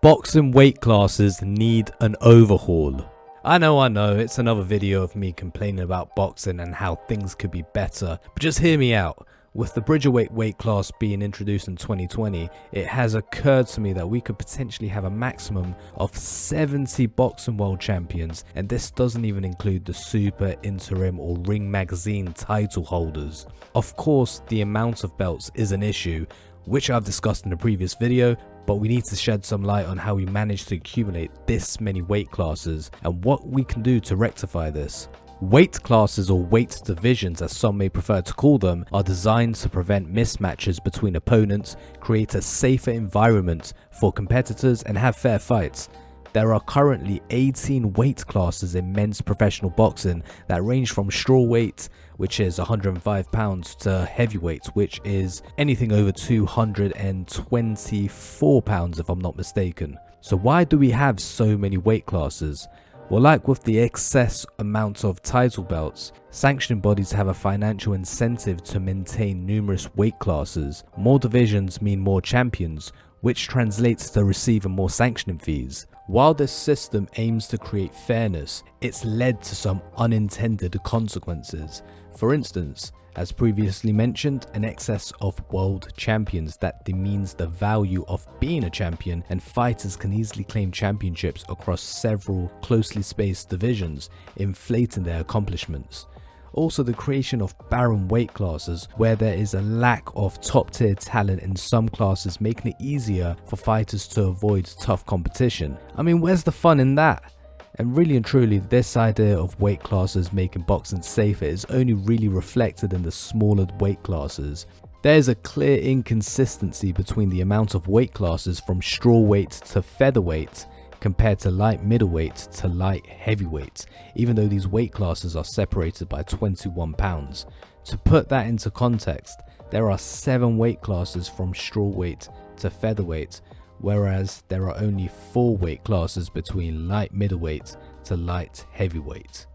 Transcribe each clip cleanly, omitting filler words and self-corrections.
Boxing weight classes need an overhaul. I know, it's another video of me complaining about boxing and how things could be better, but just hear me out. With the Bridgerweight weight class being introduced in 2020, it has occurred to me that we could potentially have a maximum of 70 boxing world champions, and this doesn't even include the super, interim or ring magazine title holders. Of course, the amount of belts is an issue, which I've discussed in a previous video, but we need to shed some light on how we managed to accumulate this many weight classes and what we can do to rectify this. Weight classes, or weight divisions as some may prefer to call them, are designed to prevent mismatches between opponents, create a safer environment for competitors and have fair fights. There are currently 18 weight classes in men's professional boxing that range from strawweight, which is 105 pounds, to heavyweight, which is anything over 224 pounds if I'm not mistaken. So why do we have so many weight classes? Well, like with the excess amount of title belts, sanctioning bodies have a financial incentive to maintain numerous weight classes. More divisions mean more champions, which translates to receiving more sanctioning fees. While this system aims to create fairness, it's led to some unintended consequences. For instance, as previously mentioned, an excess of world champions that demeans the value of being a champion, and fighters can easily claim championships across several closely spaced divisions, inflating their accomplishments. Also, the creation of barren weight classes where there is a lack of top tier talent in some classes, making it easier for fighters to avoid tough competition. I mean, where's the fun in that? And really and truly, this idea of weight classes making boxing safer is only really reflected in the smaller weight classes. There is a clear inconsistency between the amount of weight classes from strawweight to featherweight compared to light middleweight to light heavyweight, even though these weight classes are separated by 21 pounds. To put that into context, there are 7 weight classes from strawweight to featherweight, whereas there are only 4 weight classes between light middleweight to light heavyweight.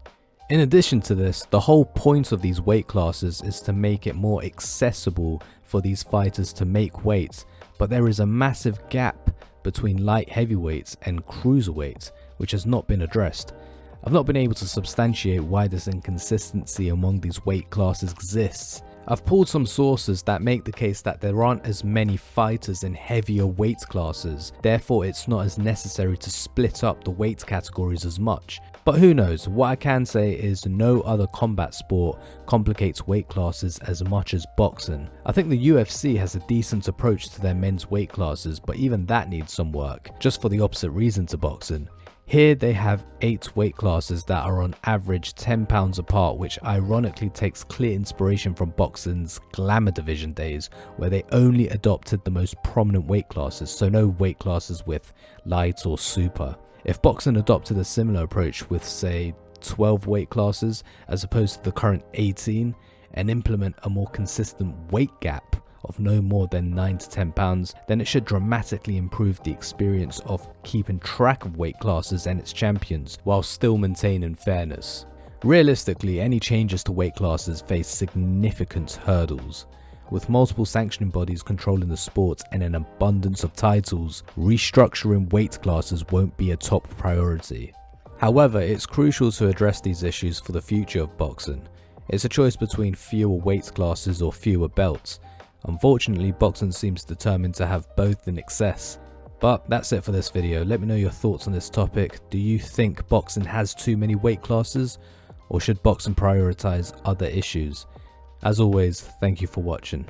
In addition to this, the whole point of these weight classes is to make it more accessible for these fighters to make weight, but there is a massive gap between light heavyweights and cruiserweights, which has not been addressed. I've not been able to substantiate why this inconsistency among these weight classes exists. I've pulled some sources that make the case that there aren't as many fighters in heavier weight classes, therefore it's not as necessary to split up the weight categories as much. But who knows, what I can say is no other combat sport complicates weight classes as much as boxing. I think the UFC has a decent approach to their men's weight classes, but even that needs some work, just for the opposite reason to boxing. Here they have 8 weight classes that are on average 10 pounds apart, which ironically takes clear inspiration from boxing's glamour division days, where they only adopted the most prominent weight classes, so no weight classes with light or super. If boxing adopted a similar approach with, say, 12 weight classes as opposed to the current 18, and implement a more consistent weight gap of no more than 9 to 10 pounds, then it should dramatically improve the experience of keeping track of weight classes and its champions while still maintaining fairness. Realistically, any changes to weight classes face significant hurdles. With multiple sanctioning bodies controlling the sport and an abundance of titles, restructuring weight classes won't be a top priority. However, it's crucial to address these issues for the future of boxing. It's a choice between fewer weight classes or fewer belts. Unfortunately, boxing seems determined to have both in excess. But that's it for this video. Let me know your thoughts on this topic. Do you think boxing has too many weight classes, or should boxing prioritize other issues? As always, thank you for watching.